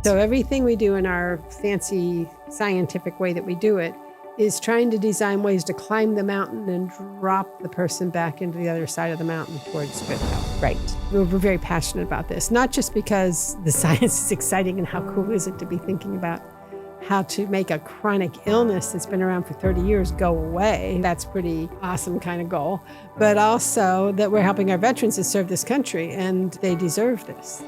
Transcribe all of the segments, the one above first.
So everything we do in our fancy scientific way that we do it is trying to design ways to climb the mountain and drop the person back into the other side of the mountain towards good health. Right. We're very passionate about this, not just because the science is exciting and how cool is it to be thinking about how to make a chronic illness that's been around for 30 years go away. That's pretty awesome kind of goal. But also that we're helping our veterans to serve this country, and they deserve this.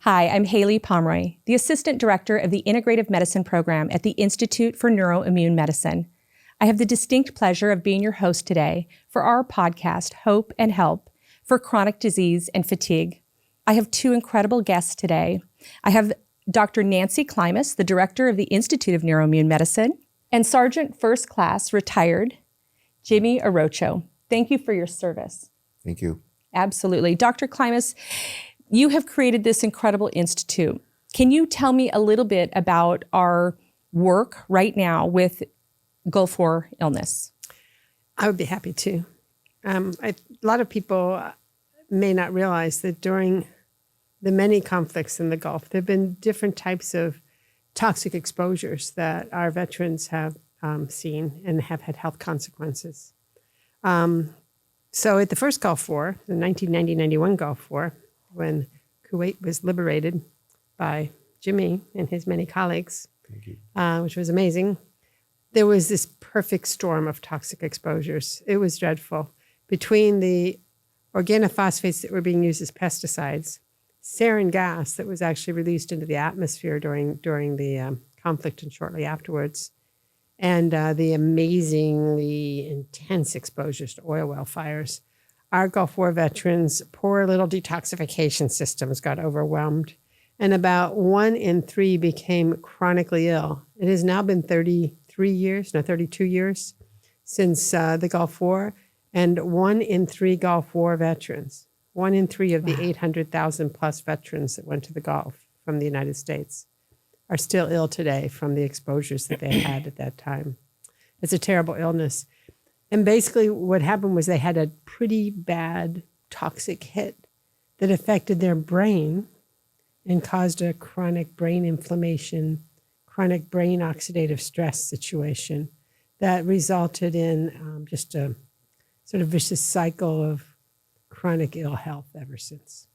Hi, I'm Haylie Pomroy, the Assistant Director of the Integrative Medicine Program at the Institute for Neuro Immune Medicine. I have the distinct pleasure of being your host today for our podcast, Hope and Help, for chronic disease and fatigue. I have two incredible guests today. I have Dr. Nancy Klimas, the Director of the Institute of Neuro Immune Medicine, and Sergeant First Class Retired Jimmy Arocho. Thank you for your service. Thank you. Absolutely. Dr. Klimas, you have created this incredible institute. Can you tell me a little bit about our work right now with Gulf War illness? I would be happy to. A lot of people may not realize that during the many conflicts in the Gulf, there have been different types of toxic exposures that our veterans have seen and have had health consequences. So at the first Gulf War, the 1990-91 Gulf War, when Kuwait was liberated by Jimmy and his many colleagues, which was amazing, there was this perfect storm of toxic exposures. It was dreadful. Between the organophosphates that were being used as pesticides, sarin gas that was actually released into the atmosphere during the conflict and shortly afterwards, and the amazingly intense exposures to oil well fires, our Gulf War veterans' poor little detoxification systems got overwhelmed, and about 1 in 3 became chronically ill. It has now been 32 years since the Gulf War, and 1 in 3 Gulf War veterans, 1 in 3 of the 800,000 plus veterans that went to the Gulf from the United States are still ill today from the exposures that they had at that time. It's a terrible illness. And basically what happened was they had a pretty bad toxic hit that affected their brain and caused a chronic brain inflammation, chronic brain oxidative stress situation that resulted in just a sort of vicious cycle of chronic ill health ever since.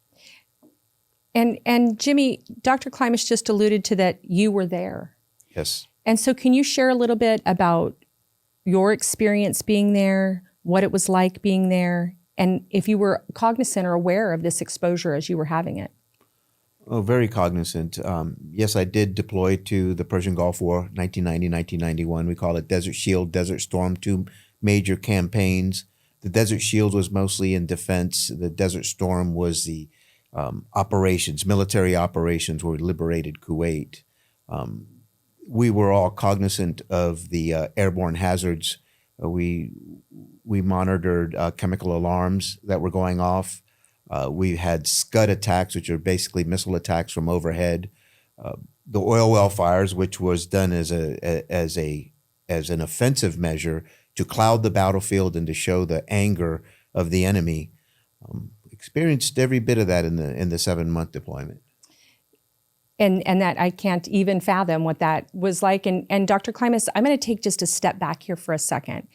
And Jimmy, Dr. Klimas just alluded to that you were there. Yes. And so can you share a little bit about your experience being there, what it was like being there, and if you were cognizant or aware of this exposure as you were having it? Oh, very cognizant. Yes, I did deploy to the Persian Gulf War, 1990, 1991. We call it Desert Shield, Desert Storm, 2 major campaigns. The Desert Shield was mostly in defense. The Desert Storm was the military operations where we liberated Kuwait. We were all cognizant of the airborne hazards. We monitored chemical alarms that were going off. We had Scud attacks, which are basically missile attacks from overhead. The oil well fires, which was done as an offensive measure to cloud the battlefield and to show the anger of the enemy. Experienced every bit of that in the 7-month deployment. And that I can't even fathom what that was like. And Dr. Klimas, I'm going to take just a step back here for a second.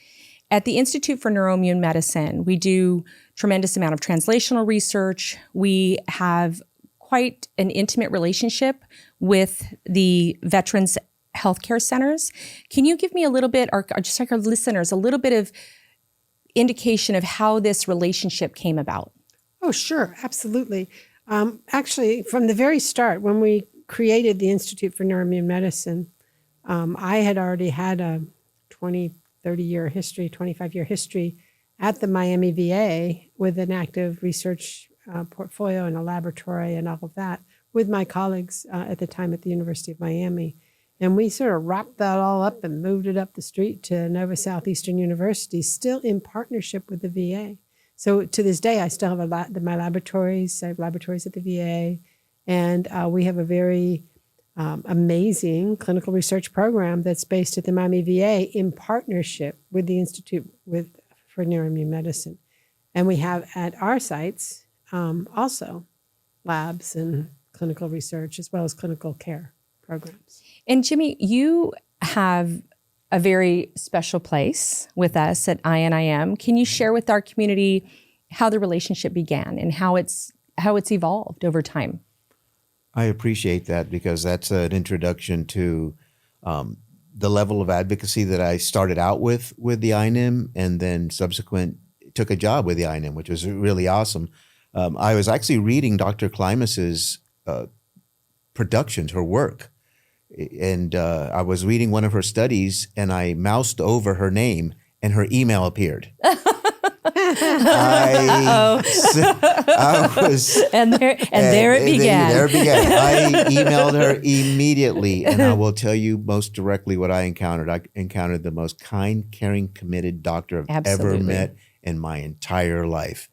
At the Institute for Neuro Immune Medicine, we do tremendous amount of translational research. We have quite an intimate relationship with the veterans healthcare centers. Can you give me a little bit, or just like our listeners, a little bit of indication of how this relationship came about? Oh, sure. Absolutely. Actually, from the very start, when we created the Institute for Neuro Immune Medicine, I had already had a 30-year history, 25-year history at the Miami VA with an active research portfolio and a laboratory and all of that with my colleagues at the time at the University of Miami. And we sort of wrapped that all up and moved it up the street to Nova Southeastern University, still in partnership with the VA. So to this day, I still have my laboratories. I have laboratories at the VA, and we have a very amazing clinical research program that's based at the Miami VA in partnership with the Institute for Neuro Immune Medicine. And we have at our sites also labs and clinical research as well as clinical care programs. And Jimmy, you have a very special place with us at INIM. Can you share with our community how the relationship began and how it's evolved over time? I appreciate that because that's an introduction to the level of advocacy that I started out with the INIM, and then subsequent took a job with the INIM, which was really awesome. I was actually reading Dr. Klimas's productions, her work, and I was reading one of her studies, and I moused over her name, and her email appeared. I was, and there it began. There it began. I emailed her immediately, and I will tell you most directly what I encountered. I encountered the most kind, caring, committed doctor I've ever met in my entire life,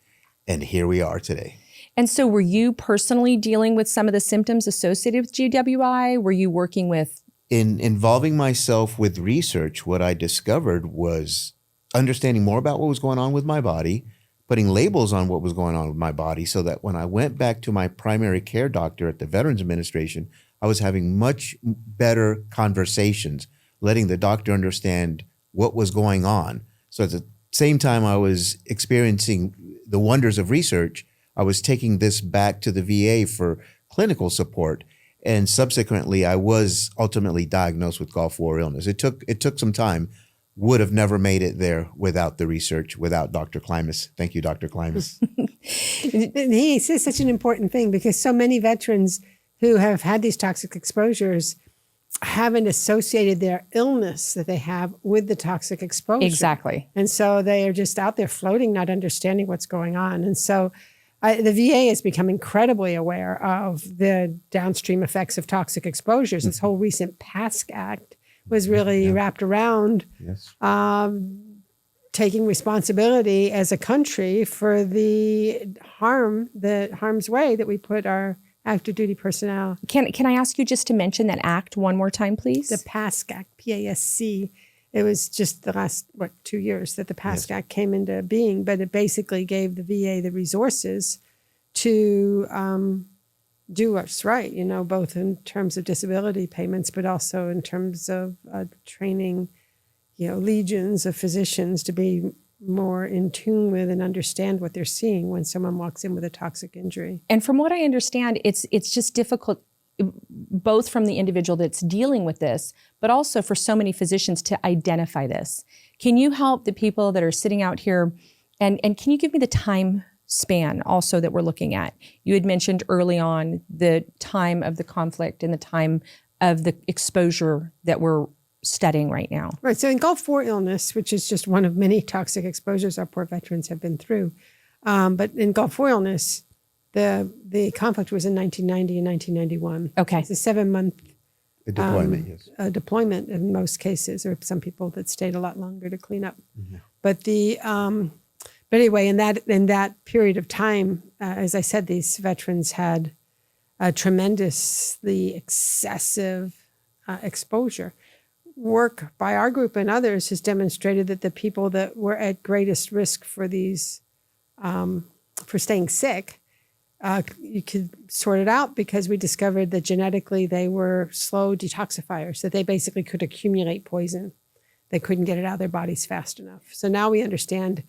and here we are today. And so, were you personally dealing with some of the symptoms associated with GWI? Were you working with? In involving myself with research, what I discovered was understanding more about what was going on with my body, putting labels on what was going on with my body, so that when I went back to my primary care doctor at the Veterans Administration, I was having much better conversations, letting the doctor understand what was going on. So at the same time I was experiencing the wonders of research, I was taking this back to the VA for clinical support. And subsequently, I was ultimately diagnosed with Gulf War illness. It took some time. Would have never made it there without the research, without Dr. Klimas. Thank you, Dr. Klimas. He says such an important thing because so many veterans who have had these toxic exposures haven't associated their illness that they have with the toxic exposure. Exactly. And so they are just out there floating, not understanding what's going on. And so the VA has become incredibly aware of the downstream effects of toxic exposures. This whole recent PACT Act was really wrapped around taking responsibility as a country for the harm's way that we put our active duty personnel. Can I ask you just to mention that act one more time, please? The PASC Act, PASC. It was just the last, 2 years that the PASC Act came into being, but it basically gave the VA the resources to do what's right, both in terms of disability payments, but also in terms of training, legions of physicians to be more in tune with and understand what they're seeing when someone walks in with a toxic injury. And from what I understand, it's just difficult, both from the individual that's dealing with this, but also for so many physicians to identify this. Can you help the people that are sitting out here, and can you give me the time span also that we're looking at? You had mentioned early on the time of the conflict and the time of the exposure that we're studying right now. Right. So in Gulf War illness, which is just one of many toxic exposures our poor veterans have been through, but in Gulf War illness, the conflict was in 1990 and 1991. Okay. It's a 7-month Deployment, yes. Deployment in most cases, or some people that stayed a lot longer to clean up. Mm-hmm. But anyway, in that period of time, as I said, these veterans had a tremendously excessive exposure. Work by our group and others has demonstrated that the people that were at greatest risk for these, for staying sick, you could sort it out because we discovered that genetically they were slow detoxifiers, that they basically could accumulate poison. They couldn't get it out of their bodies fast enough. So now we understand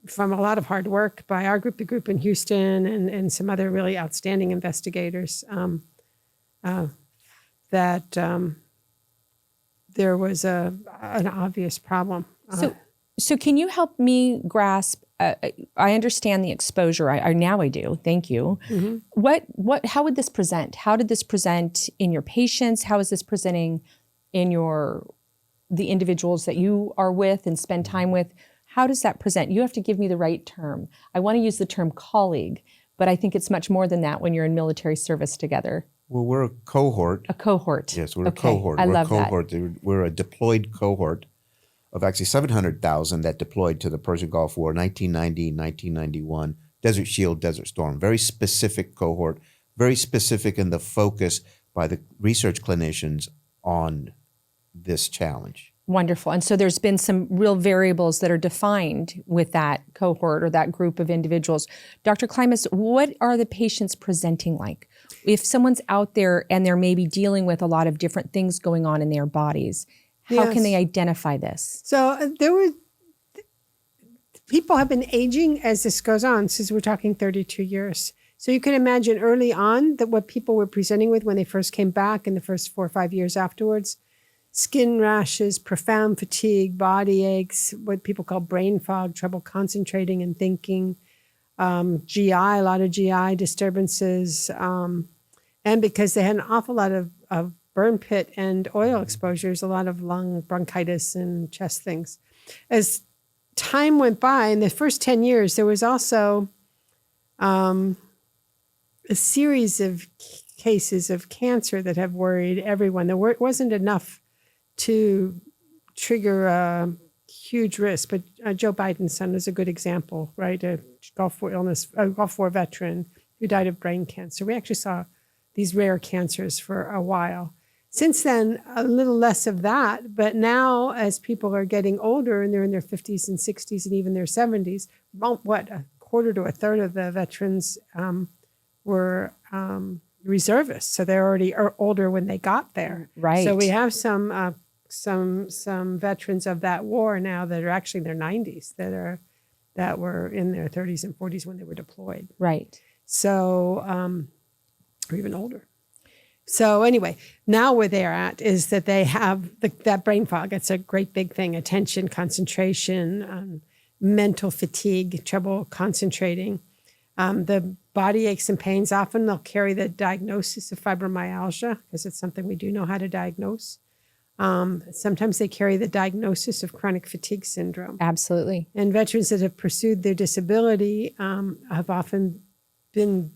from a lot of hard work by our group, the group in Houston and some other really outstanding investigators, that there was an obvious problem. So can you help me grasp? I understand the exposure. Now I do. Thank you. Mm-hmm. How would this present? How did this present in your patients? How is this presenting in the individuals that you are with and spend time with? How does that present? You have to give me the right term. I want to use the term colleague, but I think it's much more than that when you're in military service together. Well, we're a cohort. A cohort. Yes, we're a cohort. We're love a cohort. That. We're a deployed cohort of actually 700,000 that deployed to the Persian Gulf War, 1990, 1991, Desert Shield, Desert Storm. Very specific cohort, very specific in the focus by the research clinicians on this challenge. Wonderful. And so there's been some real variables that are defined with that cohort or that group of individuals. Dr. Klimas, what are the patients presenting like? If someone's out there and they're maybe dealing with a lot of different things going on in their bodies, how can they identify this? So people have been aging as this goes on, since we're talking 32 years. So you can imagine early on that what people were presenting with when they first came back in the first 4 or 5 years afterwards: skin rashes, profound fatigue, body aches, what people call brain fog, trouble concentrating and thinking, GI, a lot of GI disturbances. And because they had an awful lot of burn pit and oil exposures, a lot of lung bronchitis and chest things. As time went by, in the first 10 years, there was also a series of cases of cancer that have worried everyone. There wasn't enough to trigger a huge risk, but Joe Biden's son is a good example, right? A Gulf War veteran who died of brain cancer. We actually saw these rare cancers for a while. Since then, a little less of that, but now as people are getting older and they're in their 50s and 60s and even their 70s, a quarter to a third of the veterans were reservists, so they're already older when they got there. Right. So we have some veterans of that war now that are actually in their 90s that were in their 30s and 40s when they were deployed. Right. So, or even older. So anyway, now where they're at is that they have that brain fog. It's a great big thing: attention, concentration, mental fatigue, trouble concentrating. The body aches and pains, often they'll carry the diagnosis of fibromyalgia because it's something we do know how to diagnose. Sometimes they carry the diagnosis of chronic fatigue syndrome. Absolutely. And veterans that have pursued their disability have often been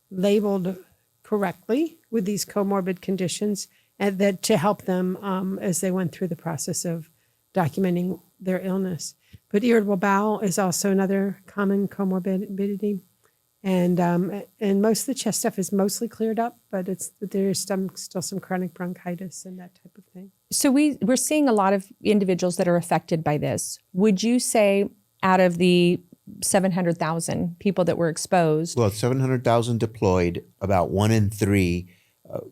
labeled correctly with these comorbid conditions, and that to help them as they went through the process of documenting their illness. But irritable bowel is also another common comorbidity. And most of the chest stuff is mostly cleared up, but there's still some chronic bronchitis and that type of thing. So we're seeing a lot of individuals that are affected by this. Would you say out of the 700,000 people that were exposed? Well, 700,000 deployed, about 1 in 3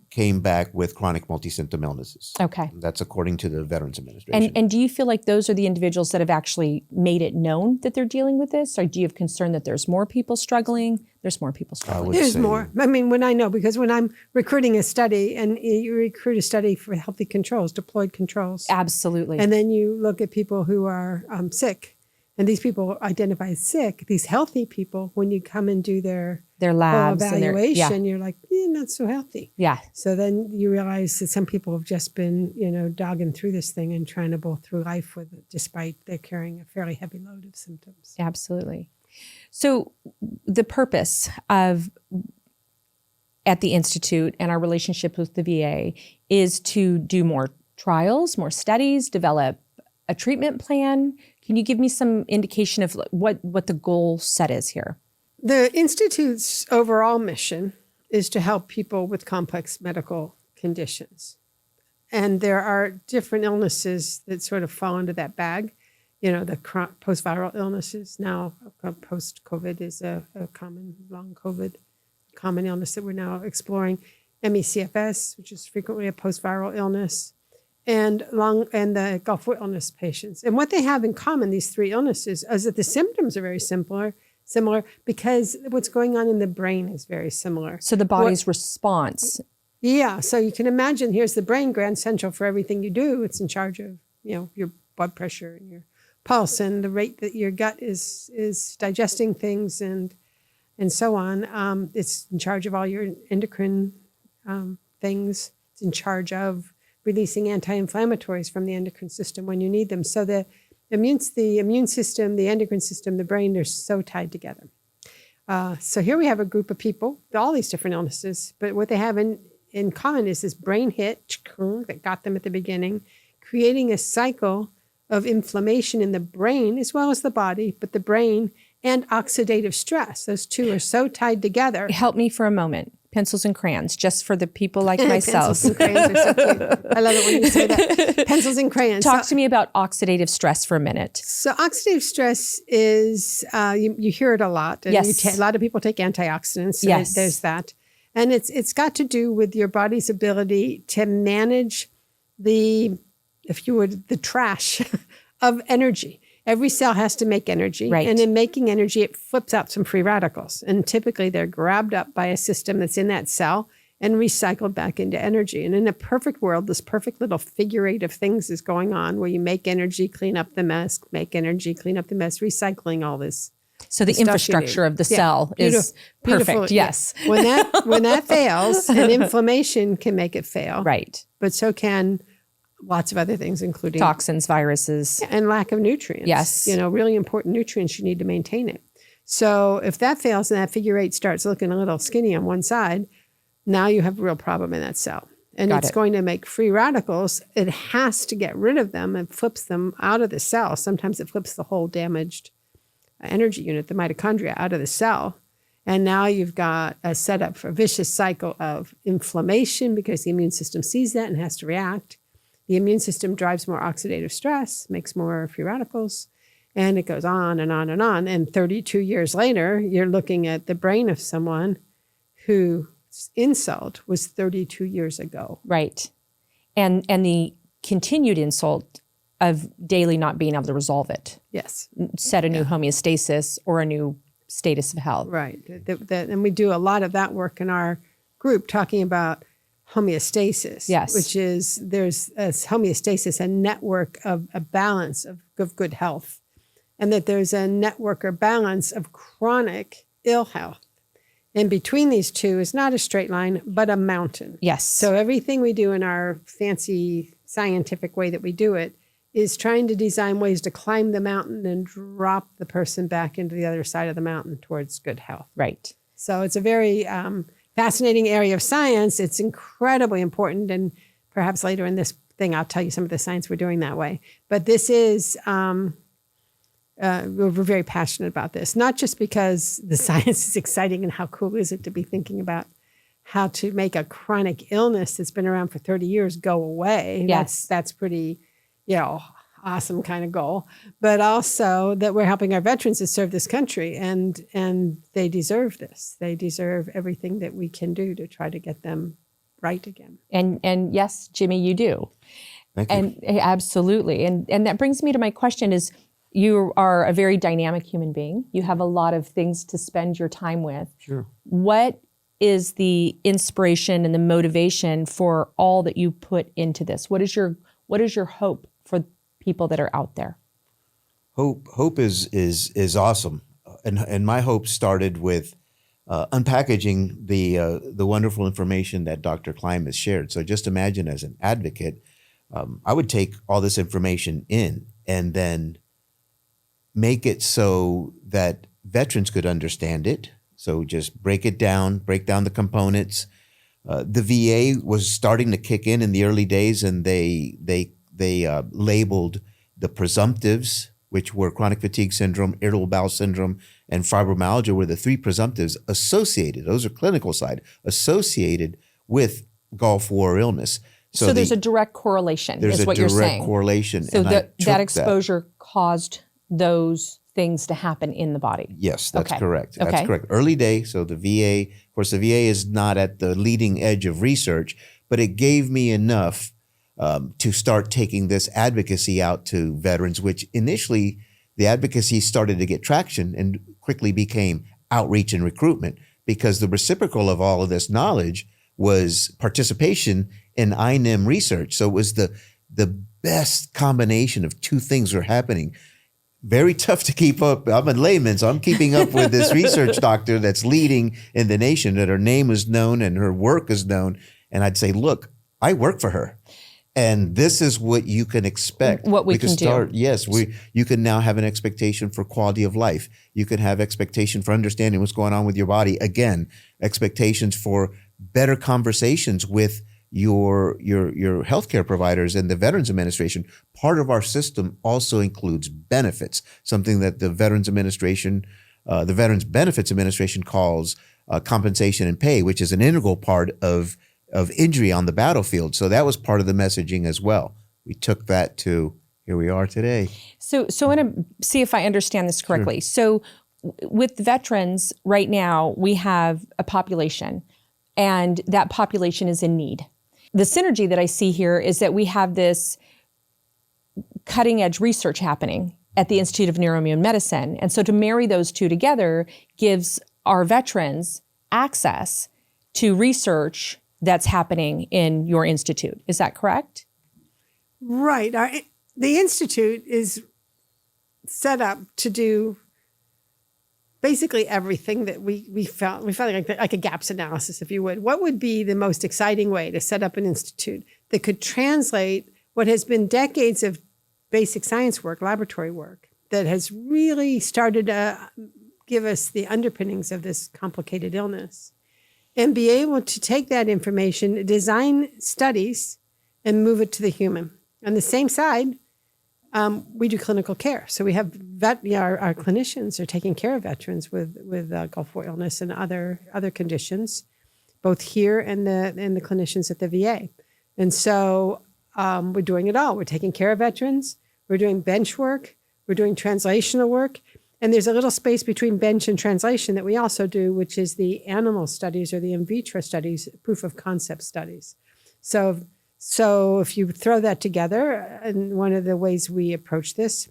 came back with chronic multi-symptom illnesses. Okay. That's according to the Veterans Administration. And do you feel like those are the individuals that have actually made it known that they're dealing with this? Or do you have concern that there's more people struggling? There's more people struggling. There's more. I mean, when I'm recruiting a study, and you recruit a study for healthy controls, deployed controls. Absolutely. And then you look at people who are sick. And these people identify as sick. These healthy people, when you come and do their labs evaluation, and you're like, not so healthy. Yeah. So then you realize that some people have just been, dogging through this thing and trying to bowl through life with it, despite they're carrying a fairly heavy load of symptoms. Absolutely. So the purpose of at the Institute and our relationship with the VA is to do more trials, more studies, develop a treatment plan. Can you give me some indication of what the goal set is here? The Institute's overall mission is to help people with complex medical conditions. And there are different illnesses that sort of fall into that bag. The post-viral illnesses. Now, post-COVID is a common, long COVID, common illness that we're now exploring. ME/CFS, which is frequently a post-viral illness. And the Gulf War illness patients. And what they have in common, these 3 illnesses, is that the symptoms are very similar because what's going on in the brain is very similar. So the body's response. Yeah. So you can imagine, here's the brain, grand central for everything you do. It's in charge of, your blood pressure and your pulse and the rate that your gut is digesting things and so on. It's in charge of all your endocrine things. It's in charge of releasing anti-inflammatories from the endocrine system when you need them. So the immune system, the endocrine system, the brain, they're so tied together. So here we have a group of people, all these different illnesses, but what they have in common is this brain hit that got them at the beginning, creating a cycle of inflammation in the brain as well as the body, but the brain and oxidative stress. Those two are so tied together. Help me for a moment. Pencils and crayons, just for the people like myself. Pencils and crayons are so cute. I love it when you say that. Pencils and crayons. Talk to me about oxidative stress for a minute. So oxidative stress is, you hear it a lot. And Yes. a lot of people take antioxidants. So Yes. there's that. And it's got to do with your body's ability to manage the trash of energy. Every cell has to make energy. Right. And in making energy, it flips out some free radicals. And typically they're grabbed up by a system that's in that cell and recycled back into energy. And in a perfect world, this perfect little figure eight of things is going on where you make energy, clean up the mess, make energy, clean up the mess, recycling all this. So the stuff you infrastructure need. of the cell is Beautiful. perfect. Yes. Yeah. When that fails, and inflammation can make it fail. Right. But so can lots of other things, including Toxins, viruses. and lack of nutrients. Yes. Really important nutrients, you need to maintain it. So if that fails and that figure eight starts looking a little skinny on one side, now you have a real problem in that cell. And Got it's it. going to make free radicals. It has to get rid of them and flips them out of the cell. Sometimes it flips the whole damaged energy unit, the mitochondria, out of the cell. And now you've got a setup for a vicious cycle of inflammation because the immune system sees that and has to react. The immune system drives more oxidative stress, makes more free radicals, and it goes on and on and on. And 32 years later, you're looking at the brain of someone whose insult was 32 years ago. Right. And the continued insult of daily not being able to resolve it, Yes, set a new homeostasis or a new status of health. right. And we do a lot of that work in our group, talking about homeostasis. Yes. Which is, there's a homeostasis, a network of a balance of good health, and that there's a network or balance of chronic ill health. And between these two is not a straight line, but a mountain. Yes. So everything we do in our fancy scientific way that we do it is trying to design ways to climb the mountain and drop the person back into the other side of the mountain towards good health. Right. So it's a very fascinating area of science. It's incredibly important. And perhaps later in this thing, I'll tell you some of the science we're doing that way. But this is, we're very passionate about this, not just because the science is exciting and how cool is it to be thinking about how to make a chronic illness that's been around for 30 years go away. Yes. That's pretty, awesome kind of goal. But also that we're helping our veterans to serve this country, and they deserve this. They deserve everything that we can do to try to get them right again. And yes, Jimmy, you do. Thank you. And absolutely. And that brings me to my question is, you are a very dynamic human being. You have a lot of things to spend your time with. Sure. What is the inspiration and the motivation for all that you put into this? What is your hope for people that are out there? Hope is awesome, and my hope started with unpackaging the wonderful information that Dr. Klimas shared. So just imagine, as an advocate, I would take all this information in and then make it so that veterans could understand it. So just break down the components. The VA was starting to kick in the early days, and they labeled the presumptives, which were chronic fatigue syndrome, irritable bowel syndrome, and fibromyalgia, were the three presumptives associated. Those are clinical side, associated with Gulf War illness. So there's a direct correlation, There's is what a you're direct saying. correlation. So and I took that exposure caused those things to happen in the body. Yes, that's Okay. correct. That's Okay. correct. Early day. So the VA, of course, the VA is not at the leading edge of research, but it gave me enough to start taking this advocacy out to veterans, which initially the advocacy started to get traction and quickly became outreach and recruitment, because the reciprocal of all of this knowledge was participation in INM research. So it was the best combination of two things were happening. Very tough to keep up. I'm a layman, so I'm keeping up with this research doctor that's leading in the nation, that her name is known and her work is known. And I'd say, look, I work for her. And this is what you can expect. What we can do. Yes, you can now have an expectation for quality of life. You can have expectation for understanding what's going on with your body. Again, expectations for better conversations with your healthcare providers and the Veterans Administration. Part of our system also includes benefits, something that the Veterans Administration, the Veterans Benefits Administration calls compensation and pay, which is an integral part of injury on the battlefield. So that was part of the messaging as well. We took that to here we are today. So I want to see if I understand this correctly. Sure. So with veterans right now, we have a population, and that population is in need. The synergy that I see here is that we have this cutting edge research happening at the Institute of Neuroimmune Medicine. And so to marry those two together gives our veterans access to research that's happening in your institute. Is that correct? Right. The Institute is set up to do basically everything that we felt like a gaps analysis, if you would. What would be the most exciting way to set up an institute that could translate what has been decades of basic science work, laboratory work, that has really started to give us the underpinnings of this complicated illness, and be able to take that information, design studies, and move it to the human. On the same side, we do clinical care. So we have our clinicians are taking care of veterans with Gulf War illness and other conditions, both here and the clinicians at the VA. And so we're doing it all. We're taking care of veterans. We're doing bench work. We're doing translational work. And there's a little space between bench and translation that we also do, which is the animal studies or the in vitro studies, proof of concept studies. So if you throw that together, and one of the ways we approach this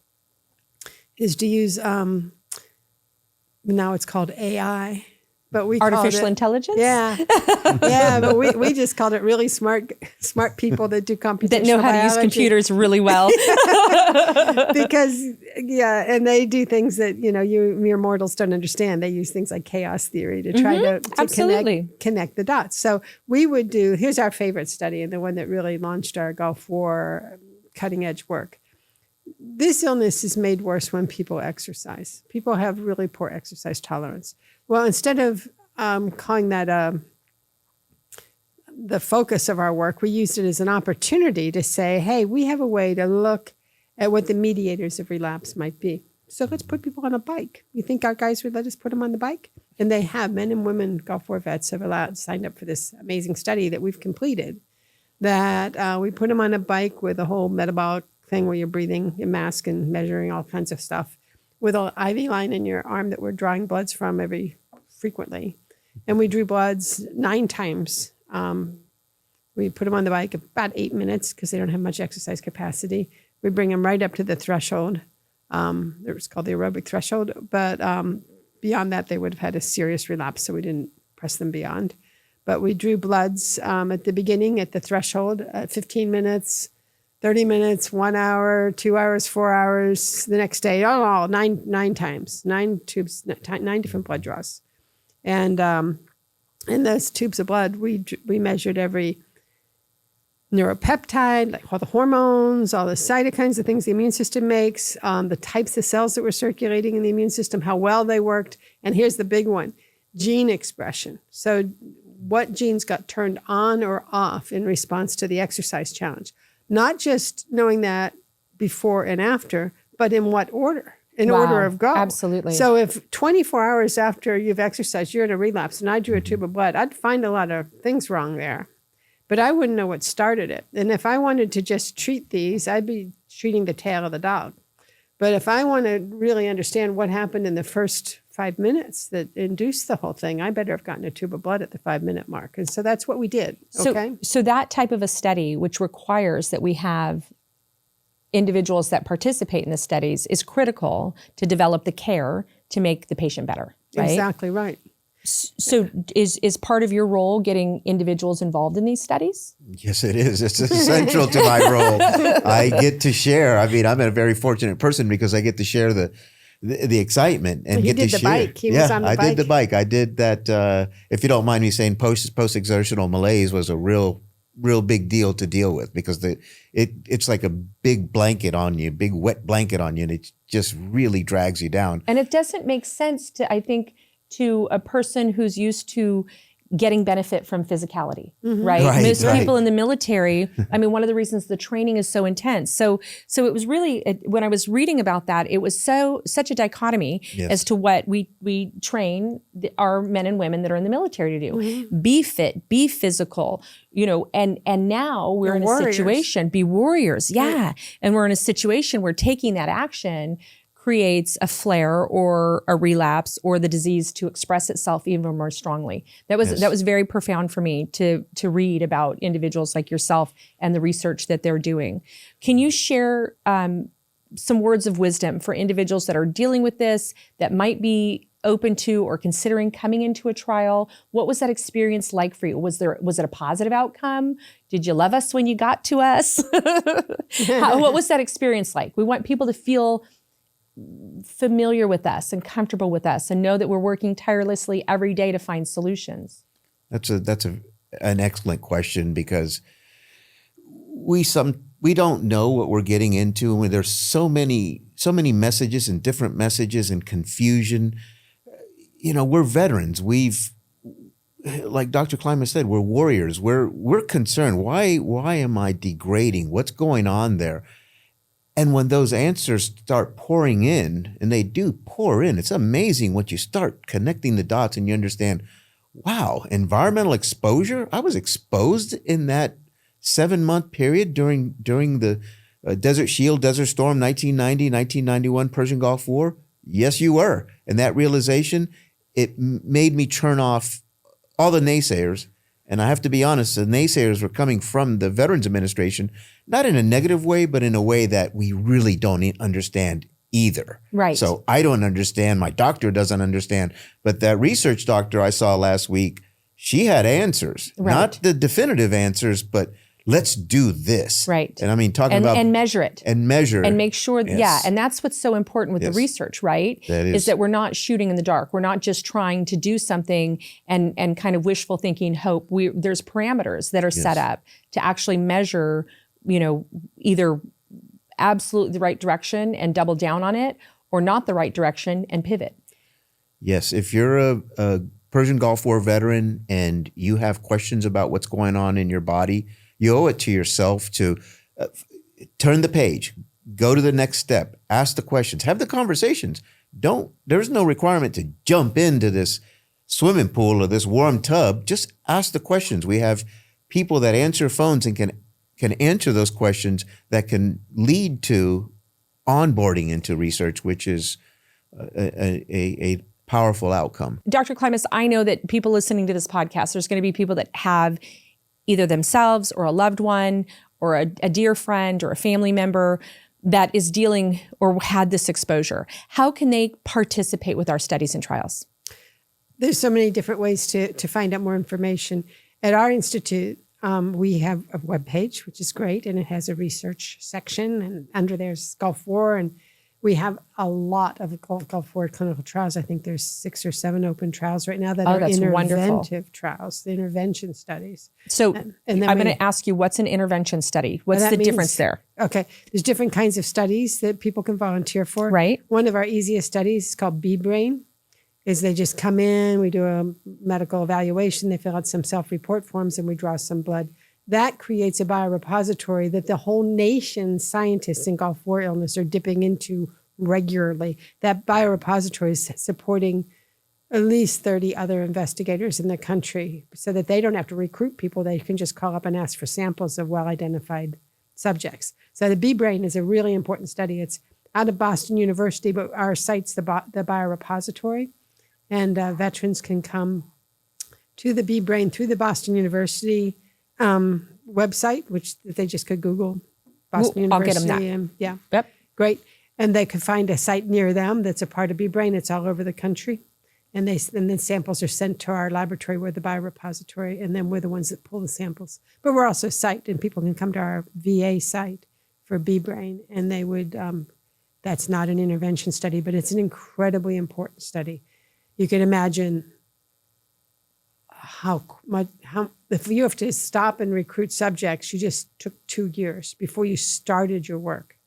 is to use, now it's called AI, but we artificial intelligence? Yeah. Yeah, but we just called it really smart people that do computational that know how biology. to use computers really well. Because, and they do things that, you mere mortals don't understand. They use things like chaos theory to try to connect the dots. So we would here's our favorite study, and the one that really launched our Gulf War cutting edge work. This illness is made worse when people exercise. People have really poor exercise tolerance. Well, instead of calling that the focus of our work, we used it as an opportunity to say, hey, we have a way to look at what the mediators of relapse might be. So let's put people on a bike. You think our guys would let us put them on the bike? And they have. Men and women Gulf War vets have signed up for this amazing study that we've completed, that we put them on a bike with a whole metabolic thing where you're breathing a mask and measuring all kinds of stuff, with an IV line in your arm that we're drawing bloods from frequently. And we drew bloods 9 times. We put them on the bike about 8 minutes because they don't have much exercise capacity. We bring them right up to the threshold. It was called the aerobic threshold. But beyond that, they would have had a serious relapse, so we didn't press them beyond. But we drew bloods at the beginning at the threshold at 15 minutes, 30 minutes, 1 hour, 2 hours, 4 hours, the next day, all 9 times, 9 tubes, 9 different blood draws. And in those tubes of blood, we measured every neuropeptide, like all the hormones, all the cytokines, the things the immune system makes, the types of cells that were circulating in the immune system, how well they worked. And here's the big one, gene expression. So what genes got turned on or off in response to the exercise challenge. Not just knowing that before and after, but in what order, order of go. Absolutely. So if 24 hours after you've exercised, you're in a relapse, and I drew a tube of blood, I'd find a lot of things wrong there, but I wouldn't know what started it. And if I wanted to just treat these, I'd be treating the tail of the dog. But if I want to really understand what happened in the first 5 minutes that induced the whole thing, I better have gotten a tube of blood at the 5-minute mark. And so that's what we did. Okay. So that type of a study, which requires that we have individuals that participate in the studies, is critical to develop the care to make the patient better, right? Exactly right. So is part of your role getting individuals involved in these studies? Yes, it is. It's essential to my role. I get to share. I mean, I'm a very fortunate person because I get to share the excitement and he get did to the share. bike. He was on the bike. I did the bike. I did that. If you don't mind me saying, post-exertional malaise was a real big deal to deal with because it's like a big blanket on you, big wet blanket on you, and it just really drags you down. And it doesn't make sense to, I think, to a person who's used to getting benefit from physicality, right? Right, Most right. people in the military, I mean, one of the reasons the training is so intense. So it was really, when I was reading about that, it was such a dichotomy Yes. as to what we train our men and women that are in the military to do. Be fit, be physical, and now we're in warriors. a situation, be warriors. Yeah. And we're in a situation where taking that action creates a flare or a relapse or the disease to express itself even more strongly. That was very profound for me to read about individuals like yourself and the research that they're doing. Can you share some words of wisdom for individuals that are dealing with this, that might be open to or considering coming into a trial? What was that experience like for you? Was it a positive outcome? Did you love us when you got to us? What was that experience like? We want people to feel familiar with us and comfortable with us and know that we're working tirelessly every day to find solutions. That's an excellent question, because we don't know what we're getting into, and there's so many messages and different messages and confusion. We're veterans. Like Dr. Klimas said, we're warriors. We're concerned. Why am I degrading? What's going on there? And when those answers start pouring in, and they do pour in, it's amazing what you start connecting the dots and you understand, wow, environmental exposure? I was exposed in that 7-month period during the Desert Shield, Desert Storm, 1990, 1991 Persian Gulf War. Yes, you were. And that realization, it made me turn off all the naysayers. And I have to be honest, the naysayers were coming from the Veterans Administration, not in a negative way, but in a way that we really don't understand either. Right. So I don't understand. My doctor doesn't understand. But that research doctor I saw last week, she had answers. Right. Not the definitive answers, but let's do this. Right. And I mean, talking about... And measure it. And measure. And make sure, Yes. and that's what's so important with the research, right? That is that we're not shooting in the dark. We're not just trying to do something and kind of wishful thinking, hope. There's parameters that are set up to actually measure, either absolutely the right direction and double down on it, or not the right direction and pivot. Yes, if you're a Persian Gulf War veteran and you have questions about what's going on in your body, you owe it to yourself to turn the page, go to the next step, ask the questions, have the conversations. There's no requirement to jump into this swimming pool or this warm tub. Just ask the questions. We have people that answer phones and can answer those questions that can lead to onboarding into research, which is a powerful outcome. Dr. Klimas, I know that people listening to this podcast, there's going to be people that have either themselves or a loved one or a dear friend or a family member that is dealing or had this exposure. How can they participate with our studies and trials? There's so many different ways to find out more information. At our institute, we have a webpage, which is great, and it has a research section, and under there's Gulf War, and we have a lot of Gulf War clinical trials. I think there's 6 or 7 open trials right now that are that's interventive wonderful. Trials, the intervention studies. So and then I'm going to ask you, what's an intervention study? What's the difference there? Okay, there's different kinds of studies that people can volunteer for. Right. One of our easiest studies is called B-Brain. Is they just come in, we do a medical evaluation, they fill out some self-report forms, and we draw some blood. That creates a biorepository that the whole nation's scientists in Gulf War illness are dipping into regularly. That biorepository is supporting at least 30 other investigators in the country so that they don't have to recruit people. They can just call up and ask for samples of well-identified subjects. So the B-Brain is a really important study. It's out of Boston University, but our site's the biorepository. And veterans can come to the B-Brain through the Boston University website, which they just could Google Boston I'll get University. them that. Yeah. Yep. Great. And they could find a site near them that's a part of B-Brain. It's all over the country. And then samples are sent to our laboratory. We're the biorepository, and then we're the ones that pull the samples. But we're also a site, and people can come to our VA site for B-Brain, and they would, that's not an intervention study, but it's an incredibly important study. You can imagine how if you have to stop and recruit subjects, you just took 2 years before you started your work.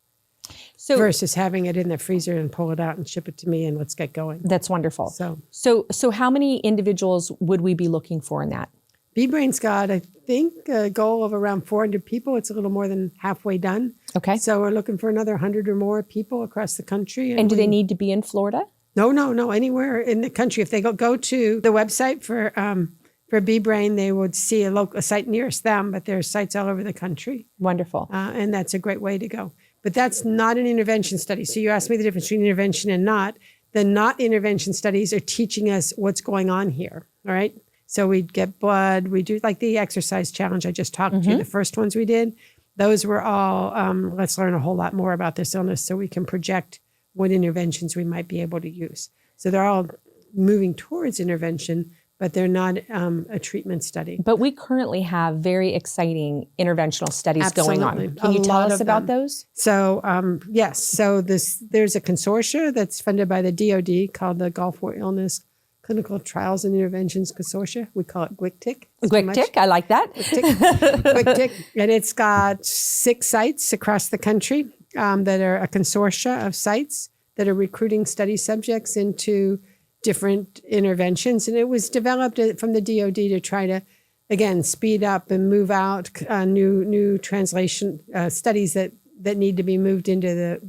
So versus having it in the freezer and pull it out and ship it to me and let's get going. that's wonderful. So how many individuals would we be looking for in that? B-Brain's got, I think, a goal of around 400 people. It's a little more than halfway done. Okay. So we're looking for another 100 or more people across the country. And do they need to be in Florida? No, anywhere in the country. If they go to the website for B-Brain, they would see a site nearest them, but there's sites all over the country. Wonderful. And that's a great way to go. But that's not an intervention study. So you asked me the difference between intervention and not. The not intervention studies are teaching us what's going on here, all right? So we get blood. We do like the exercise challenge I just talked to, the first ones we did. Those were all, let's learn a whole lot more about this illness so we can project what interventions we might be able to use. So they're all moving towards intervention, but they're not a treatment study. But we currently have very exciting interventional studies going on. Absolutely. Can you tell A lot us of about them. those? So yes, so there's a consortia that's funded by the DoD called the Gulf War Illness Clinical Trials and Interventions Consortia. We call it GWICTIC. GWICTIC, I like that. GWICTIC. And it's got 6 sites across the country that are a consortia of sites that are recruiting study subjects into different interventions. And it was developed from the DoD to try to, again, speed up and move out new translation studies that need to be moved into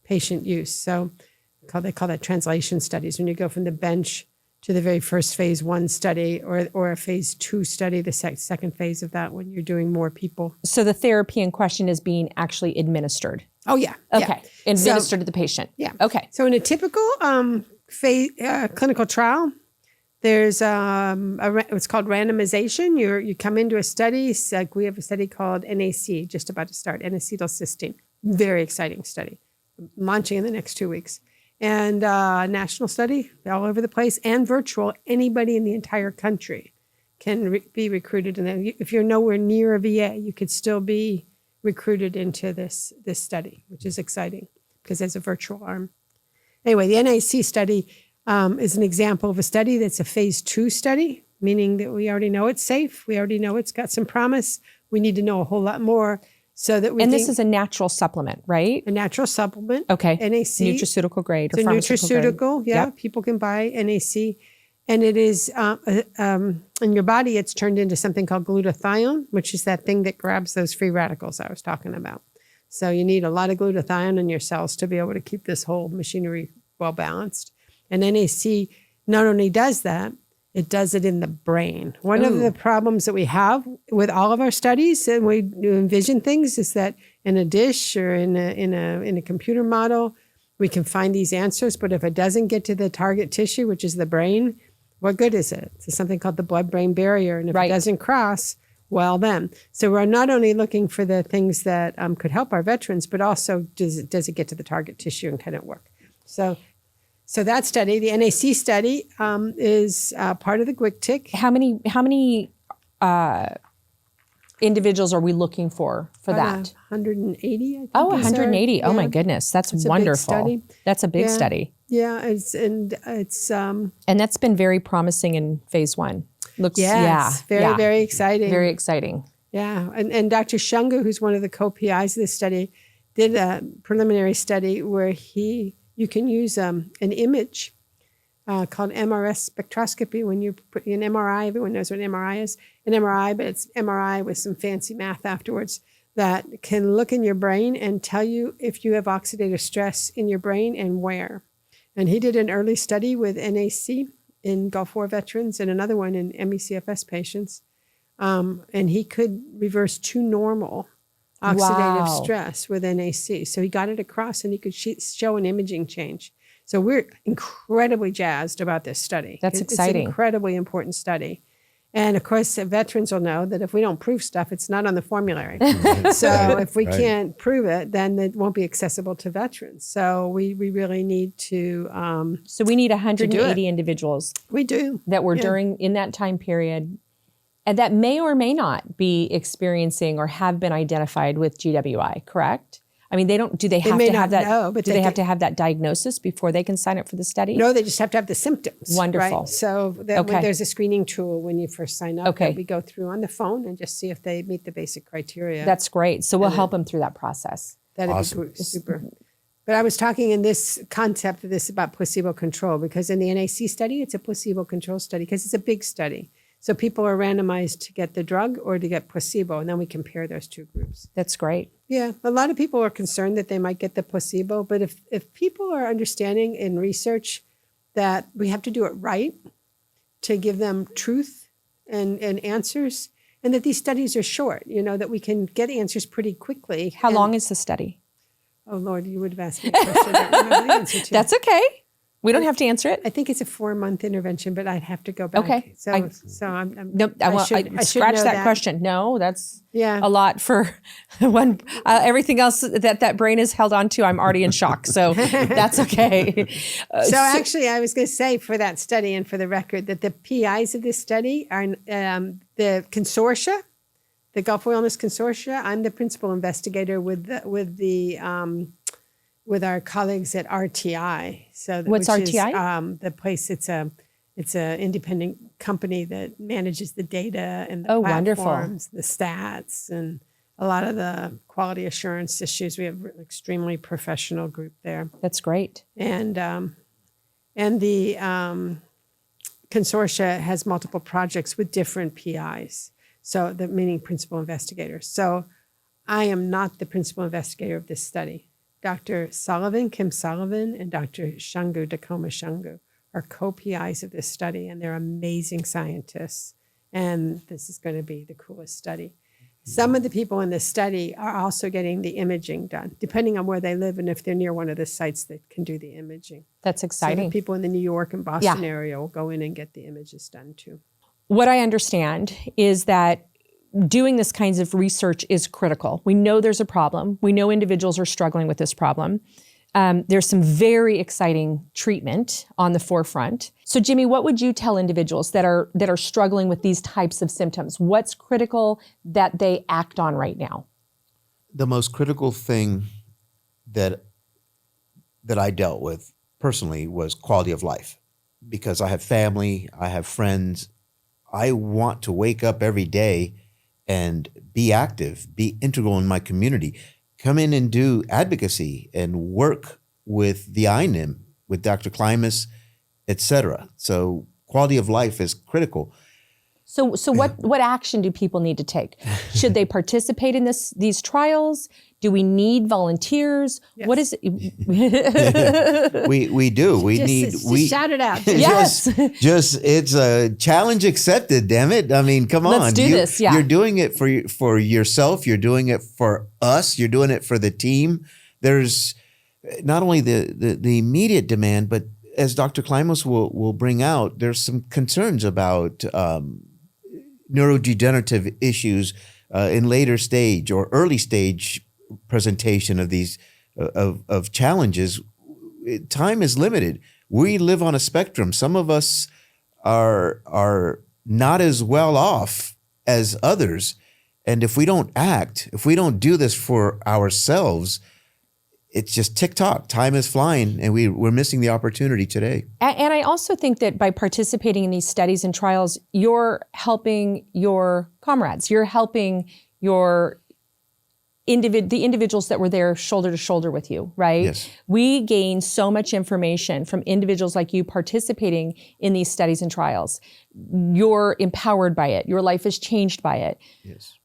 patient use. So they call that translation studies, when you go from the bench to the very first phase 1 study or a phase 2 study, the second phase of that when you're doing more people. So the therapy in question is being actually administered. Oh, yeah. Okay. Yeah. Administered to the patient. Yeah. Okay. So in a typical clinical trial, there's what's called randomization. You come into a study. Like we have a study called NAC, just about to start, N-acetylcysteine. Very exciting study, launching in the next 2 weeks. And national study all over the place and virtual. Anybody in the entire country can be recruited. And if you're nowhere near a VA, you could still be recruited into this study, which is exciting because there's a virtual arm. Anyway, the NAC study is an example of a study that's a phase 2 study, meaning that we already know it's safe. We already know it's got some promise. We need to know a whole lot more so that we this is a natural supplement, right? a natural supplement. Okay. NAC. Nutraceutical grade or It's a pharmaceutical nutraceutical. grade. Yeah, Yep. people can buy NAC. And it is, in your body, it's turned into something called glutathione, which is that thing that grabs those free radicals I was talking about. So you need a lot of glutathione in your cells to be able to keep this whole machinery well balanced. And NAC not only does that, it does it in the brain. One of the problems that we have with all of our studies, and we envision things, is that in a dish or in a computer model, we can find these answers. But if it doesn't get to the target tissue, which is the brain, what good is it? It's something called the blood-brain barrier. And if it doesn't cross, well then. So we're not only looking for the things that could help our veterans, but also does it get to the target tissue and can it work? So that study, the NAC study, is part of the GWICTIC. How many individuals are we looking for that? 180, I think. Oh, 180. Oh my goodness. That's wonderful. A big study. That's a big study. Yeah, it's And that's been very promising in phase 1. Looks very exciting. Very exciting. Yeah, and Dr. Shunga, who's one of the co-PIs of this study, did a preliminary study where you can use an image called MRS spectroscopy. When you put an MRI, everyone knows what an MRI is. An MRI, but it's MRI with some fancy math afterwards that can look in your brain and tell you if you have oxidative stress in your brain and where. And he did an early study with NAC in Gulf War veterans and another one in ME/CFS patients. And he could reverse to normal oxidative stress with NAC. So he got it across and he could show an imaging change. So we're incredibly jazzed about this study. That's exciting. It's an incredibly important study. And of course, the veterans will know that if we don't prove stuff, it's not on the formulary. So if we can't prove it, then it won't be accessible to veterans. So we really need to. So we need 180 individuals. We do. That were in that time period, and that may or may not be experiencing or have been identified with GWI, correct? I mean, do they have may to not have that? know, but do they they have can- to have that diagnosis before they can sign up for the study? No, they just have to have the symptoms. Wonderful. Right? So there's a screening tool when you first sign up Okay. that we go through on the phone and just see if they meet the basic criteria. That's great. So we'll help them through that process. That'd Awesome. be super. But I was talking in this concept of this about placebo control, because in the NAC study, it's a placebo control study because it's a big study. So people are randomized to get the drug or to get placebo, and then we compare those two groups. That's great. Yeah, a lot of people are concerned that they might get the placebo, but if people are understanding in research that we have to do it right to give them truth and answers, and that these studies are short, that we can get answers pretty quickly. How long is the study? Oh, Lord, you would have asked me a question I don't know the answer to. That's okay. We don't have to answer it. I think it's a 4-month intervention, but I'd have to go back. Okay. So I'm Nope, I should scratch know that question. No, that's Yeah. a lot for one. Everything else that brain is held on to, I'm already in shock. So that's okay. So actually, I was going to say for that study and for the record that the PIs of this study are the consortia, the Gulf War Illness Consortia. I'm the principal investigator with our colleagues at RTI. So What's which RTI? Is, the place. It's a independent company that manages the data and the Oh, wonderful. platforms, the stats, and a lot of the quality assurance issues. We have an extremely professional group there. That's great. And the consortia has multiple projects with different PIs, so meaning principal investigators. So I am not the principal investigator of this study. Dr. Kim Sullivan, and Dr. Shangu Dakoma Shangu are co-PIs of this study, and they're amazing scientists. And this is going to be the coolest study. Some of the people in this study are also getting the imaging done, depending on where they live and if they're near one of the sites that can do the imaging. That's So exciting. the people in the New York and Boston area will go in and get the images done too. What I understand is that doing this kinds of research is critical. We know there's a problem. We know individuals are struggling with this problem. There's some very exciting treatment on the forefront. So Jimmy, what would you tell individuals that are struggling with these types of symptoms? What's critical that they act on right now? The most critical thing that I dealt with personally was quality of life, because I have family, I have friends. I want to wake up every day and be active, be integral in my community, come in and do advocacy and work with the INIM, with Dr. Klimas, et cetera. So quality of life is critical. So what action do people need to take? Should they participate in these trials? Do we need volunteers? Yes. What is it? We do. Just shout it out. Yes. Just it's a challenge accepted. Damn it! I mean, come on. Let's do this. Yeah. You're doing it for yourself. You're doing it for us. You're doing it for the team. There's not only the immediate demand, but as Dr. Klimas will bring out, there's some concerns about neurodegenerative issues in later stage or early stage presentation of these of challenges. Time is limited. We live on a spectrum. Some of us are not as well off as others, and if we don't act, if we don't do this for ourselves, it's just tick-tock. Time is flying, and we're missing the opportunity today. And I also think that by participating in these studies and trials, you're helping your comrades. You're helping the individuals that were there shoulder to shoulder with you, right? Yes. We gain so much information from individuals like you participating in these studies and trials. You're empowered by it. Your life is changed by it. Yes.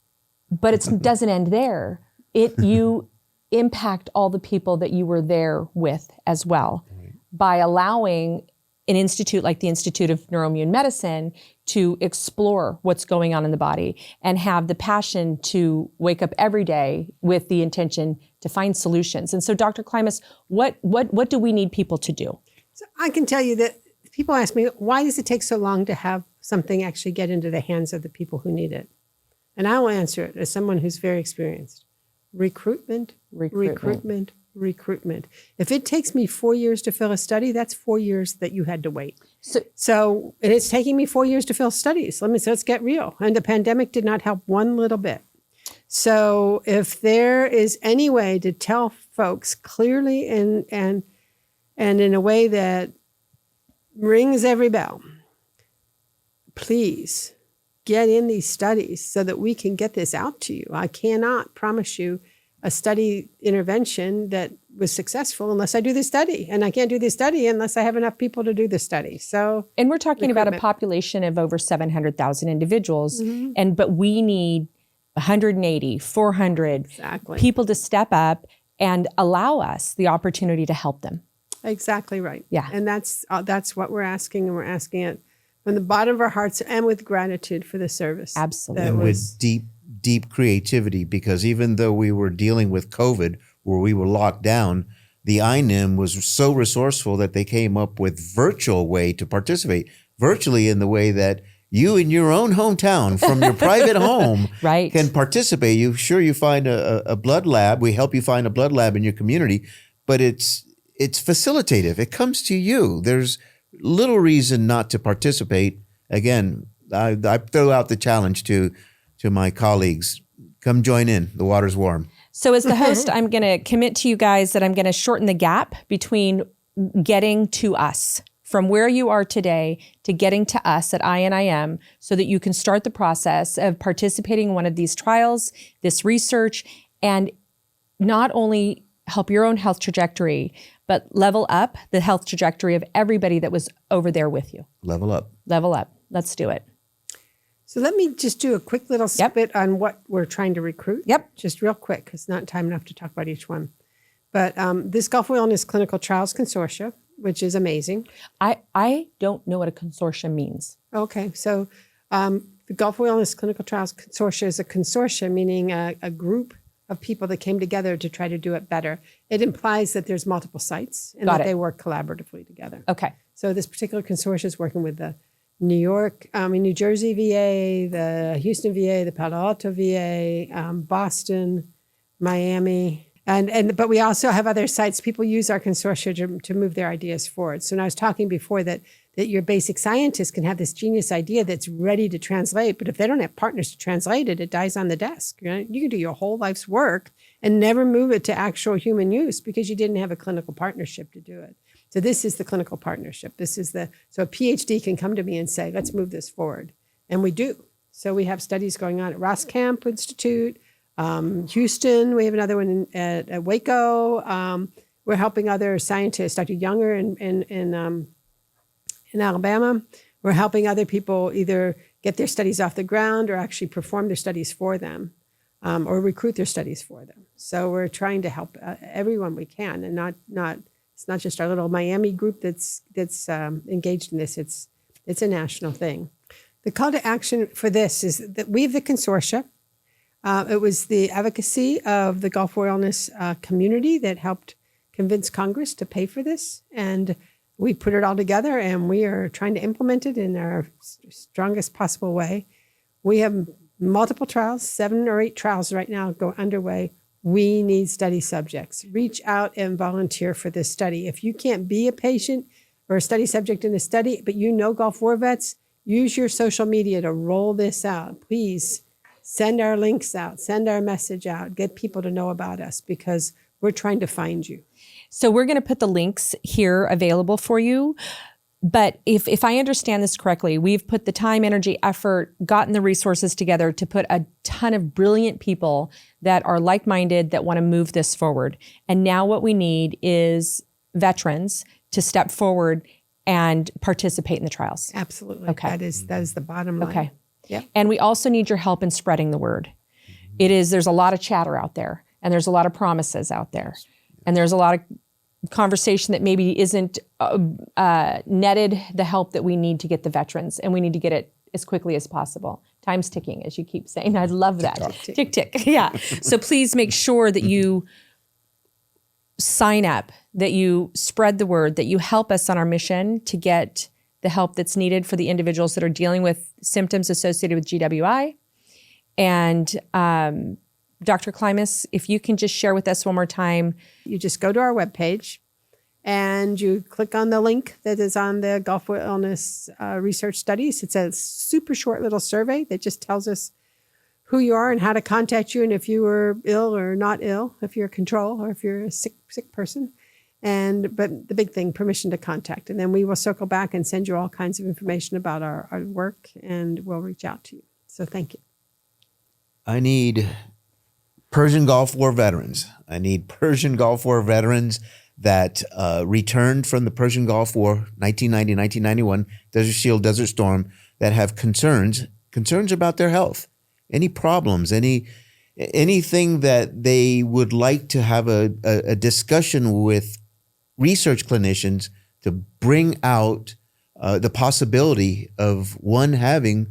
But it doesn't end there. You impact all the people that you were there with as well, by allowing an institute like the Institute of Neuro Immune Medicine to explore what's going on in the body and have the passion to wake up every day with the intention to find solutions. And so, Dr. Klimas, what do we need people to do? So I can tell you that people ask me, why does it take so long to have something actually get into the hands of the people who need it? And I will answer it as someone who's very experienced. Recruitment. If it takes me 4 years to fill a study, that's 4 years that you had to wait. So and it's taking me 4 years to fill studies. Let's get real. And the pandemic did not help one little bit. So if there is any way to tell folks clearly and in a way that rings every bell, please get in these studies so that we can get this out to you. I cannot promise you a study intervention that was successful unless I do the study. And I can't do the study unless I have enough people to do the study. So, and we're talking about a recruitment. population of over 700,000 individuals. Mm-hmm. But we need 180, 400 Exactly. people to step up and allow us the opportunity to help them. Exactly right. Yeah. And that's what we're asking. And we're asking it from the bottom of our hearts and with gratitude for the service. Absolutely. that And was- with deep creativity, because even though we were dealing with COVID, where we were locked down, the INIM was so resourceful that they came up with virtual way to participate, virtually in the way that you in your own hometown from your private home Right. can participate. You find a blood lab. We help you find a blood lab in your community, but it's facilitative. It comes to you. There's little reason not to participate. Again, I throw out the challenge to my colleagues. Come join in. The water's warm. So as the host, I'm going to commit to you guys that I'm going to shorten the gap between getting to us, from where you are today to getting to us at INIM, so that you can start the process of participating in one of these trials, this research, and not only help your own health trajectory, but level up the health trajectory of everybody that was over there with you. Level up. Level up. Let's do it. So let me just do a quick little spit on what we're trying to recruit. Yep. Just real quick, because not time enough to talk about each one. But this Gulf Wellness Clinical Trials Consortia, which is amazing. I don't know what a consortium means. Okay, so the Gulf Wellness Clinical Trials Consortia is a consortia, meaning a group of people that came together to try to do it better. It implies that there's multiple sites and Got that it. they work collaboratively together. Okay. So this particular consortia is working with the New Jersey VA, the Houston VA, the Palo Alto VA, Boston, Miami, but we also have other sites. People use our consortia to move their ideas forward. So when I was talking before that your basic scientist can have this genius idea that's ready to translate, but if they don't have partners to translate it, it dies on the desk. Right? You can do your whole life's work and never move it to actual human use because you didn't have a clinical partnership to do it. So this is the clinical partnership. So a PhD can come to me and say, let's move this forward. And we do. So we have studies going on at Roskamp Institute, Houston. We have another one at Waco. We're helping other scientists, Dr. Younger in Alabama. We're helping other people either get their studies off the ground or actually perform their studies for them, or recruit their studies for them. So we're trying to help everyone we can, and not it's not just our little Miami group that's engaged in this. It's a national thing. The call to action for this is that we have the consortia. It was the advocacy of the Gulf Wellness community that helped convince Congress to pay for this. And we put it all together and we are trying to implement it in our strongest possible way. We have multiple trials, 7 or 8 trials right now underway. We need study subjects. Reach out and volunteer for this study. If you can't be a patient or a study subject in a study, but you know Gulf War vets, use your social media to roll this out. Please send our links out, send our message out, get people to know about us because we're trying to find you. So we're going to put the links here available for you. But if I understand this correctly, we've put the time, energy, effort, gotten the resources together to put a ton of brilliant people that are like-minded that want to move this forward. And now what we need is veterans to step forward and participate in the trials. Absolutely. Okay. That is the bottom line. Okay. Yeah. And we also need your help in spreading the word. There's a lot of chatter out there, and there's a lot of promises out there, and there's a lot of conversation that maybe isn't netted the help that we need to get the veterans, and we need to get it as quickly as possible. Time's ticking, as you keep saying. I love that. Tick, tick. Yeah. So please make sure that you sign up, that you spread the word, that you help us on our mission to get the help that's needed for the individuals that are dealing with symptoms associated with GWI. And Dr. Klimas, if you can just share with us one more time. You just go to our webpage and you click on the link that is on the Gulf Wellness Research Studies. It's a super short little survey that just tells us who you are and how to contact you, and if you were ill or not ill, if you're a control or if you're a sick person. But the big thing, permission to contact. And then we will circle back and send you all kinds of information about our work, and we'll reach out to you. So thank you. I need Persian Gulf War veterans. I need Persian Gulf War veterans that returned from the Persian Gulf War, 1990, 1991, Desert Shield, Desert Storm, that have concerns about their health, any problems, anything that they would like to have a discussion with research clinicians to bring out the possibility of one having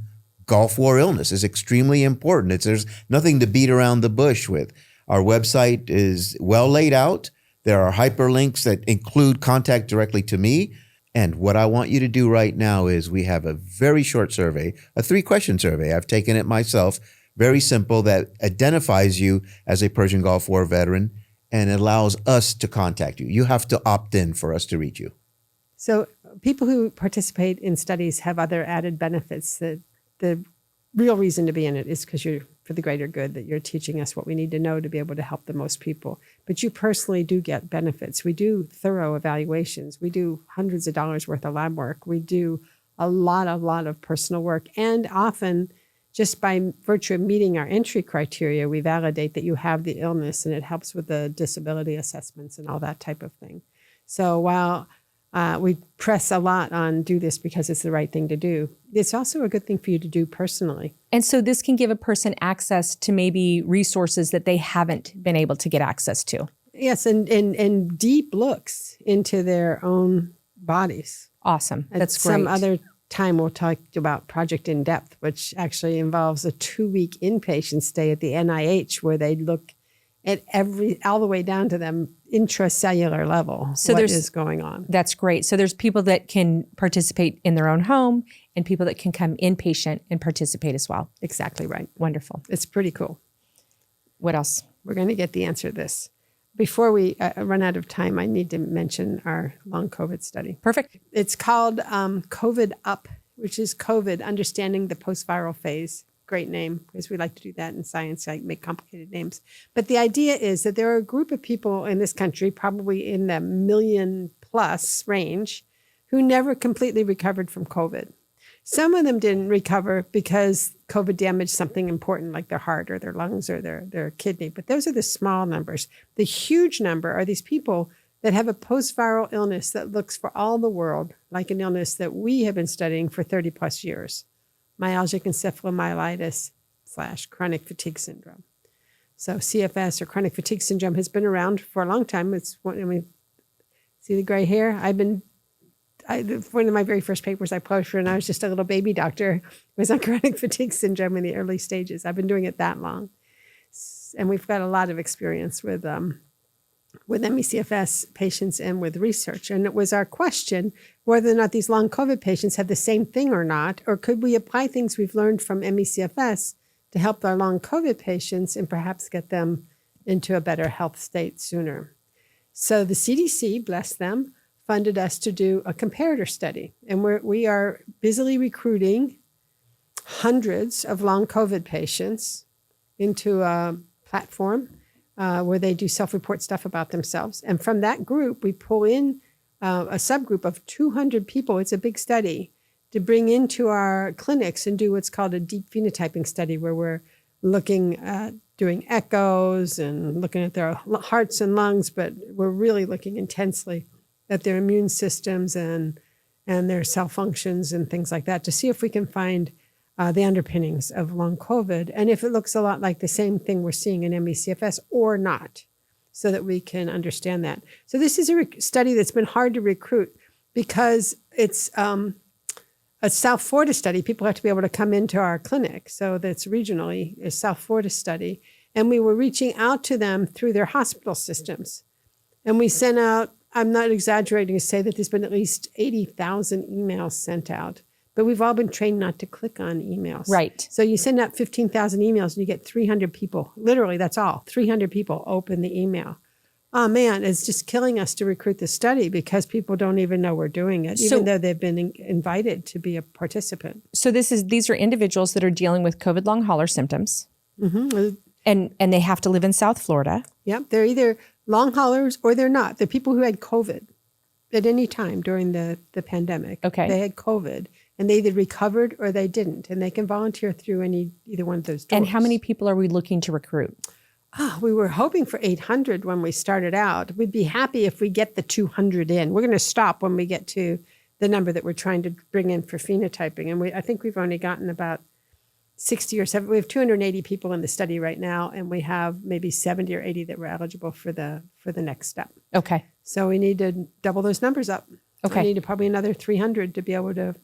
Gulf War illness is extremely important. There's nothing to beat around the bush with. Our website is well laid out. There are hyperlinks that include contact directly to me. And what I want you to do right now is we have a very short survey, a 3-question survey. I've taken it myself, very simple, that identifies you as a Persian Gulf War veteran and allows us to contact you. You have to opt in for us to reach you. So people who participate in studies have other added benefits. The real reason to be in it is because you're for the greater good, that you're teaching us what we need to know to be able to help the most people. But you personally do get benefits. We do thorough evaluations. We do hundreds of dollars worth of lab work. We do a lot of personal work. And often, just by virtue of meeting our entry criteria, we validate that you have the illness, and it helps with the disability assessments and all that type of thing. So while we press a lot on do this because it's the right thing to do, it's also a good thing for you to do personally. And so this can give a person access to maybe resources that they haven't been able to get access to. Yes, and deep looks into their own bodies. Awesome. That's great. Some other time we'll talk about Project In Depth, which actually involves a 2-week inpatient stay at the NIH where they look at all the way down to them intracellular level, so what is going on. That's great. So there's people that can participate in their own home and people that can come inpatient and participate as well. Exactly right. Wonderful. It's pretty cool. What else? We're going to get the answer to this. Before we run out of time, I need to mention our long COVID study. Perfect. It's called COVID Up, which is COVID, Understanding the Post-Viral Phase. Great name, because we like to do that in science, like make complicated names. But the idea is that there are a group of people in this country, probably in the million-plus range, who never completely recovered from COVID. Some of them didn't recover because COVID damaged something important like their heart or their lungs or their kidney. But those are the small numbers. The huge number are these people that have a post-viral illness that looks for all the world like an illness that we have been studying for 30 plus years. Myalgic encephalomyelitis / chronic fatigue syndrome. So CFS, or chronic fatigue syndrome, has been around for a long time. See the gray hair? One of my very first papers I published when I was just a little baby doctor was on chronic fatigue syndrome in the early stages. I've been doing it that long. And we've got a lot of experience with ME/CFS patients and with research. And it was our question whether or not these long COVID patients had the same thing or not, or could we apply things we've learned from ME/CFS to help our long COVID patients and perhaps get them into a better health state sooner. So the CDC, bless them, funded us to do a comparator study. And we are busily recruiting hundreds of long COVID patients into a platform where they do self-report stuff about themselves. And from that group, we pull in a subgroup of 200 people. It's a big study to bring into our clinics and do what's called a deep phenotyping study, where we're looking at doing echoes and looking at their hearts and lungs, but we're really looking intensely at their immune systems and their cell functions and things like that to see if we can find the underpinnings of long COVID, and if it looks a lot like the same thing we're seeing in ME/CFS or not, so that we can understand that. So this is a study that's been hard to recruit because it's a South Florida study. People have to be able to come into our clinic, so that's regionally a South Florida study. And we were reaching out to them through their hospital systems. And we sent out, I'm not exaggerating to say that there's been at least 80,000 emails sent out. But we've all been trained not to click on emails. Right. So you send out 15,000 emails and you get 300 people. Literally, that's all. 300 people open the email. Oh, man, it's just killing us to recruit the study because people don't even know we're doing it, even though they've been invited to be a participant. So these are individuals that are dealing with COVID long hauler symptoms. And they have to live in South Florida. Yeah, they're either long haulers or they're not. They're people who had COVID at any time during the pandemic. Okay. They had COVID and they either recovered or they didn't. And they can volunteer through either one of those doors. And how many people are we looking to recruit? We were hoping for 800 when we started out. We'd be happy if we get the 200 in. We're going to stop when we get to the number that we're trying to bring in for phenotyping. And I think we've only gotten about 60 or 70. We have 280 people in the study right now, and we have maybe 70 or 80 that were eligible for the next step. Okay. So we need to double those numbers up. Okay. We need probably another 300 to be able to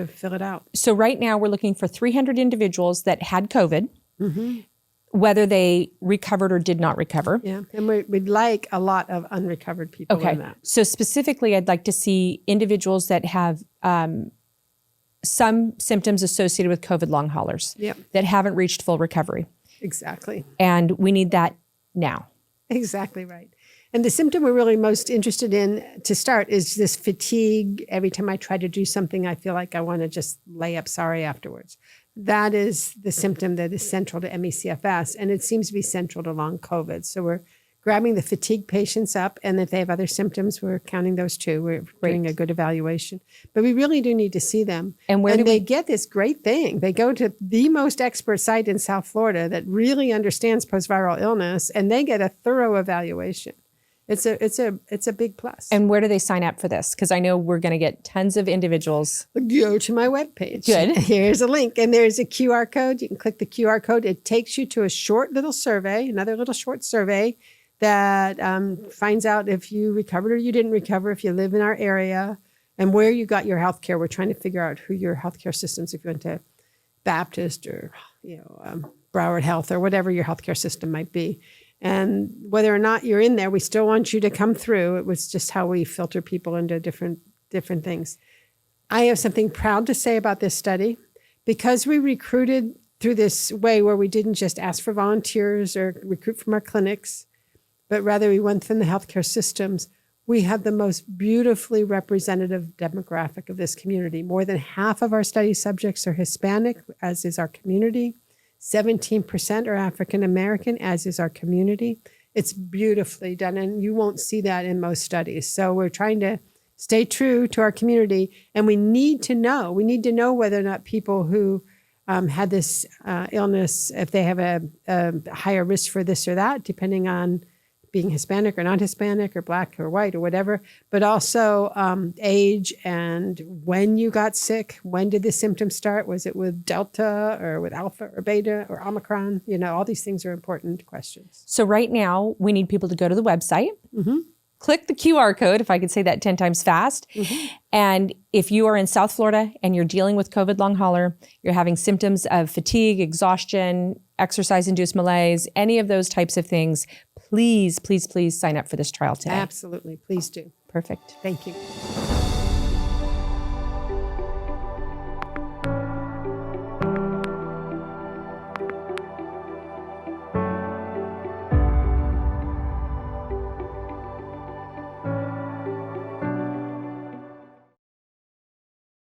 fill it out. So right now we're looking for 300 individuals that had COVID, whether they recovered or did not recover. Yeah, and we'd like a lot of unrecovered people in that. So specifically, I'd like to see individuals that have some symptoms associated with COVID long haulers that haven't reached full recovery. Exactly. And we need that now. Exactly right. And the symptom we're really most interested in to start is this fatigue. Every time I try to do something, I feel like I want to just lay up sorry afterwards. That is the symptom that is central to ME/CFS, and it seems to be central to long COVID. So we're grabbing the fatigue patients up, and if they have other symptoms, we're counting those too. We're doing a good evaluation. But we really do need to see them. And where they get this great thing. They go to the most expert site in South Florida that really understands post-viral illness, and they get a thorough evaluation. It's a big plus. And where do they sign up for this? Because I know we're going to get tons of individuals. Go to my webpage. Good. Here's a link, and there's a QR code. You can click the QR code. It takes you to a short little survey, another little short survey that finds out if you recovered or you didn't recover, if you live in our area, and where you got your health care. We're trying to figure out who your healthcare systems, if you went to Baptist or Broward Health or whatever your healthcare system might be. And whether or not you're in there, we still want you to come through. It was just how we filter people into different things. I have something proud to say about this study. Because we recruited through this way where we didn't just ask for volunteers or recruit from our clinics, but rather we went from the healthcare systems, we have the most beautifully representative demographic of this community. More than half of our study subjects are Hispanic, as is our community. 17% are African American, as is our community. It's beautifully done, and you won't see that in most studies. So we're trying to stay true to our community, and we need to know whether or not people who had this illness, if they have a higher risk for this or that, depending on being Hispanic or not Hispanic or black or white or whatever, but also age and when you got sick. When did the symptoms start? Was it with Delta or with Alpha or Beta or Omicron? All these things are important questions. So right now, we need people to go to the website, click the QR code, if I could say that 10 times fast. And if you are in South Florida and you're dealing with COVID long hauler, you're having symptoms of fatigue, exhaustion, exercise-induced malaise, any of those types of things, please, please, please sign up for this trial today. Absolutely. Please do. Perfect. Thank you.